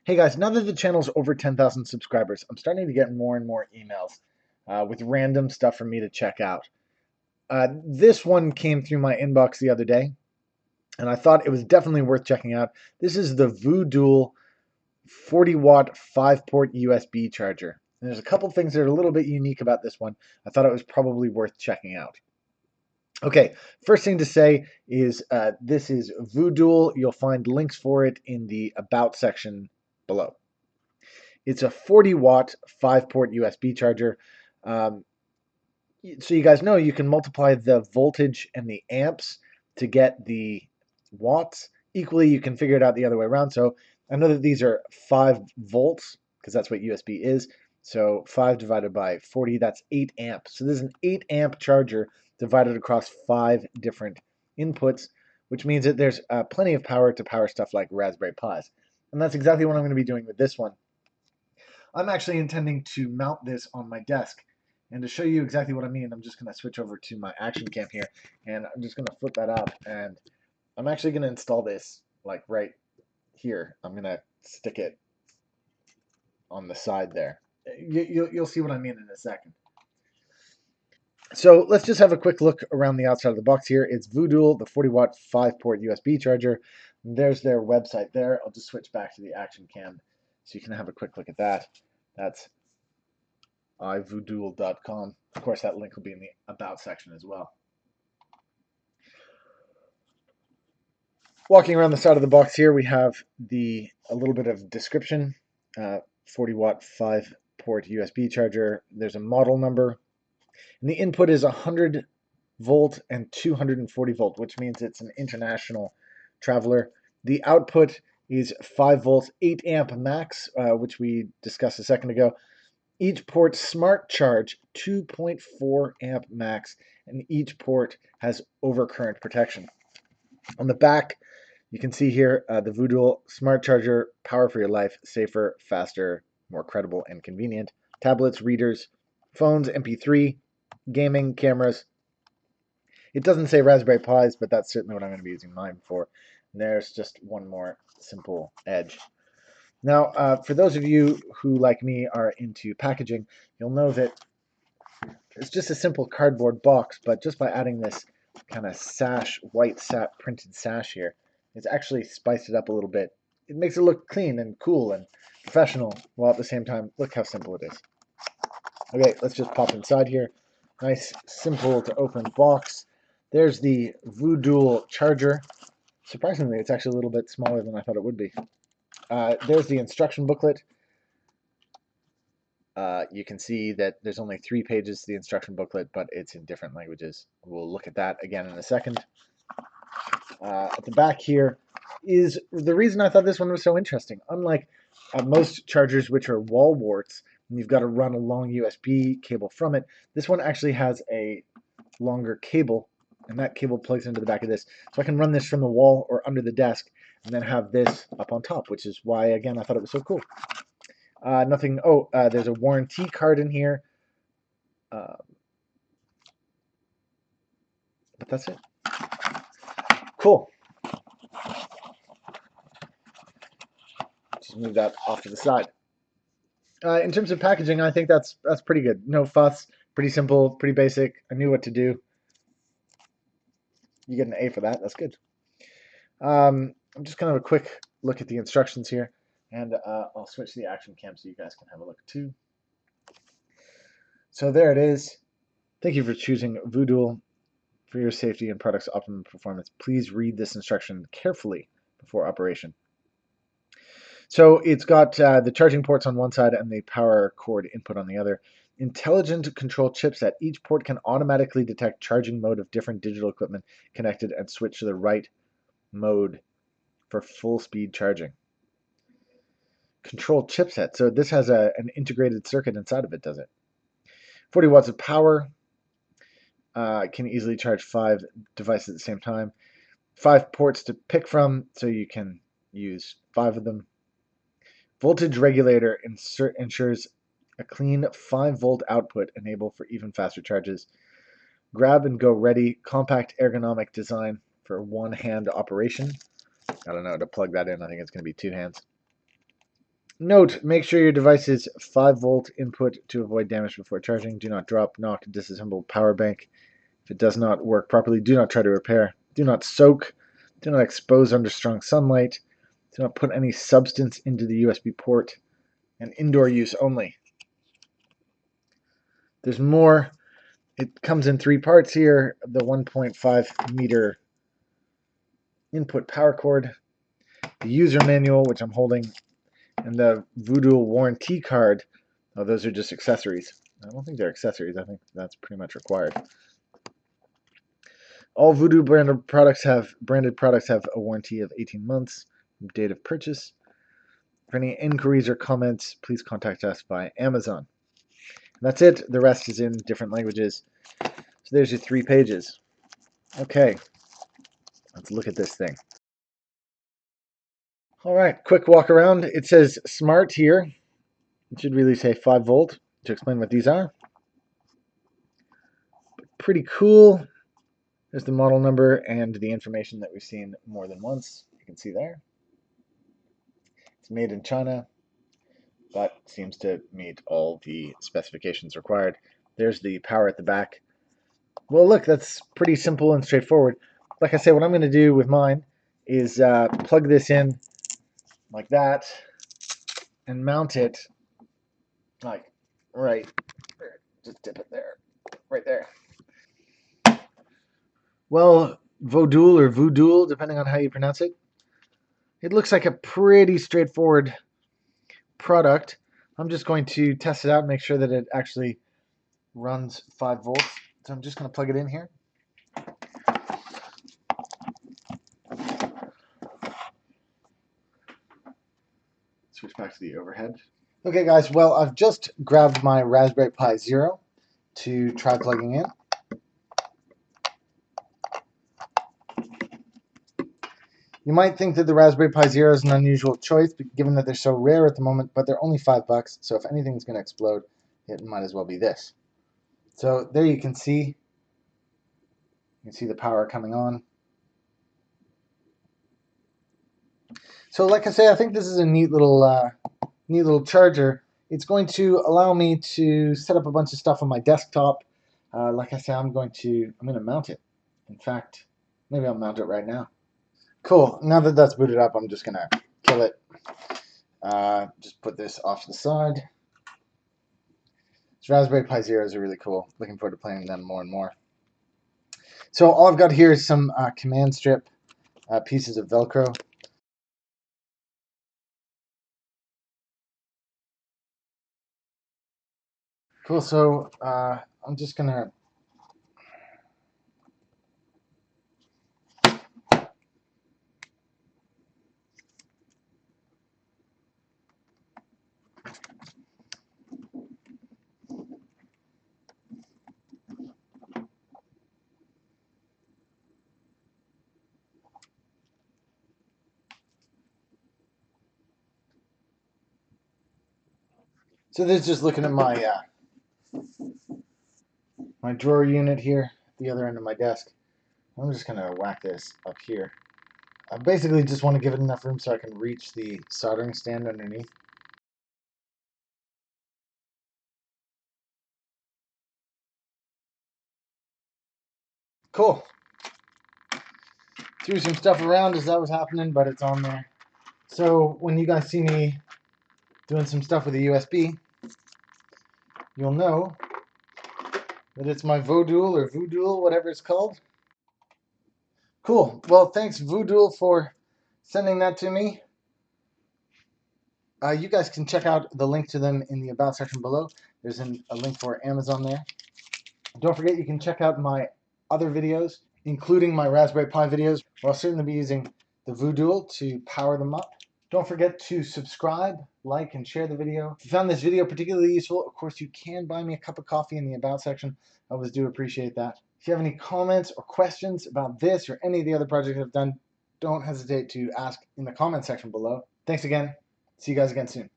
Hey guys, now that the channel's over 10,000 subscribers, I'm starting to get more and more emails with random stuff for me to check out. This one came through my inbox the other day, and I thought it was definitely worth checking out. This is the Vodool 40-watt 5-port USB charger. And there's a couple things that are a little bit unique about this one. I thought it was probably worth checking out. Okay, first thing to say is this is Vodool. You'll find links for it in the About section below. It's a 40-watt 5-port USB charger. Um, so you guys know you can multiply the voltage and the amps to get the watts. Equally, you can figure it out the other way around. So I know that these are 5 volts because that's what USB is. So 5 divided by 40, that's 8 amps. So this is an 8 amp charger divided across 5 different inputs, which means that there's plenty of power to power stuff like Raspberry Pis. And that's exactly what I'm going to be doing with this one. I'm actually intending to mount this on my desk. And to show you exactly what I mean, I'm just going to switch over to my action cam here. And I'm just going to flip that up. And I'm actually going to install this like right here. I'm going to stick it on the side there. You'll see what I mean in a second. So let's just have a quick look around the outside of the box here. It's Vodool, the 40-watt 5-port USB charger. There's their website there. I'll just switch back to the action cam so you can have a quick look at that. That's ivodool.com. Of course, that link will be in the About section as well. Walking around the side of the box here, we have a little bit of description. 40-watt 5-port USB charger. There's a model number. And the input is 100 volt and 240 volt, which means it's an international traveler. The output is 5 volts, 8 amp max, which we discussed a second ago. Each port smart charge 2.4 amp max, and each port has overcurrent protection. On the back, you can see here the Vodool smart charger, power for your life, safer, faster, more credible, and convenient. Tablets, readers, phones, MP3, gaming, cameras. It doesn't say Raspberry Pis, but that's certainly what I'm going to be using mine for. And there's just one more simple edge. Now, for those of you who, like me, are into packaging, you'll know that it's just a simple cardboard box, but just by adding this kind of sash, white printed sash here, it's actually spiced it up a little bit. It makes it look clean and cool and professional, while at the same time, look how simple it is. Okay, let's just pop inside here. Nice, simple to open box. There's the Vodool charger. Surprisingly, it's actually a little bit smaller than I thought it would be. There's the instruction booklet. You can see that there's only 3 pages to the instruction booklet, but it's in different languages. We'll look at that again in a second. At the back here is the reason I thought this one was so interesting. Unlike most chargers, which are wall warts, and you've got to run a long USB cable from it, this one actually has a longer cable, and that cable plugs into the back of this. So I can run this from the wall or under the desk, and then have this up on top, which is why, again, I thought it was so cool. Nothing. Oh, there's a warranty card in here. But that's it. Cool. Just move that off to the side. In terms of packaging, I think that's pretty good. No fuss. Pretty simple. Pretty basic. I knew what to do. You get an A for that. That's good. I'm just going to have a quick look at the instructions here. And I'll switch to the action cam so you guys can have a look too. So there it is. Thank you for choosing Vodool. For your safety and product's optimum performance, please read this instruction carefully before operation. So it's got the charging ports on one side and the power cord input on the other. Intelligent control chipset. Each port can automatically detect charging mode of different digital equipment connected and switch to the right mode for full speed charging. Control chipset. So this has an integrated circuit inside of it, does it? 40 watts of power. Can easily charge 5 devices at the same time. 5 ports to pick from, so you can use 5 of them. Voltage regulator ensures a clean 5-volt output, enable for even faster charges. Grab and go ready, compact ergonomic design for one-hand operation. I don't know, to plug that in, I think it's going to be 2 hands. Note, make sure your device is 5-volt input to avoid damage before charging. Do not drop, knock, disassemble power bank. If it does not work properly, do not try to repair. Do not soak. Do not expose under strong sunlight. Do not put any substance into the USB port. And indoor use only. There's more. It comes in 3 parts here. The 1.5 meter input power cord, the user manual, which I'm holding, and the Vodool warranty card. Oh, those are just accessories. I don't think they're accessories. I think that's pretty much required. All Vodool branded products have a warranty of 18 months from date of purchase. For any inquiries or comments, please contact us by Amazon. And that's it. The rest is in different languages. So there's your 3 pages. Okay, let's look at this thing. All right, quick walk around. It says smart here. It should really say 5-volt to explain what these are. Pretty cool. There's the model number and the information that we've seen more than once. You can see there. It's made in China, but seems to meet all the specifications required. There's the power at the back. Well, look, that's pretty simple and straightforward. Like I said, what I'm going to do with mine is plug this in like that and mount it like right there. Just dip it there, right there. Well, Vodool or Vodool, depending on how you pronounce it. It looks like a pretty straightforward product. I'm just going to test it out and make sure that it actually runs 5 volts. So I'm just going to plug it in here. Switch back to the overhead. Okay guys, well I've just grabbed my Raspberry Pi Zero to try plugging in. You might think that the Raspberry Pi Zero is an unusual choice given that they're so rare at the moment, but they're only $5, so if anything's going to explode, it might as well be this. So there you can see the power coming on. So like I say, I think this is a neat little charger. It's going to allow me to set up a bunch of stuff on my desktop. Like I say, I'm going to mount it. In fact, maybe I'll mount it right now. Cool. Now that that's booted up, I'm just gonna kill it. Just put this off to the side. These Raspberry Pi Zeros are really cool. Looking forward to playing them more and more. So all I've got here is some command strip pieces of Velcro. Cool. So I'm just gonna So this is just looking at my my drawer unit here at the other end of my desk. I'm just gonna whack this up here. I basically just want to give it enough room so I can reach the soldering stand underneath. Cool. Threw some stuff around as that was happening, but it's on there. So when you guys see me doing some stuff with a USB, you'll know that it's my Vodool or Vodool, whatever it's called. Cool. Well, thanks Vodool for sending that to me. You guys can check out the link to them in the About section below. There's a link for Amazon there. Don't forget you can check out my other videos, including my Raspberry Pi videos, where I'll certainly be using the Vodool to power them up. Don't forget to subscribe, like, and share the video. If you found this video particularly useful, of course, you can buy me a cup of coffee in the About section. I always do appreciate that. If you have any comments or questions about this or any of the other projects I've done, don't hesitate to ask in the comment section below. Thanks again. See you guys again soon.